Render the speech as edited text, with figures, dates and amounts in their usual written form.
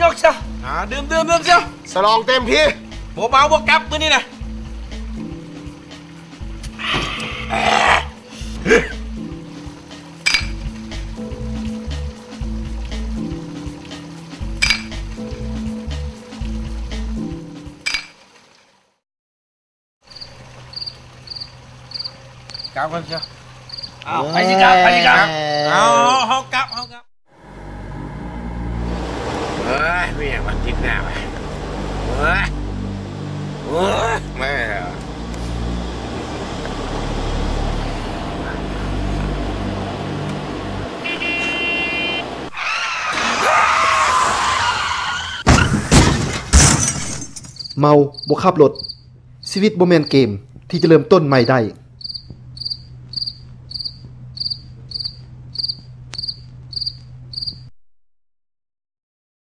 ยกซะดื่มเชียวสลองเต็มที่เบาบวกกลับมือนี่นะกลับกันเชียวไปสิกลับเขากลับไม่อยากมาคิดหน้าไปไม่เมาบ่ขับรถชีวิตบ่แม่นเกมที่จะเริ่มต้นใหม่ได้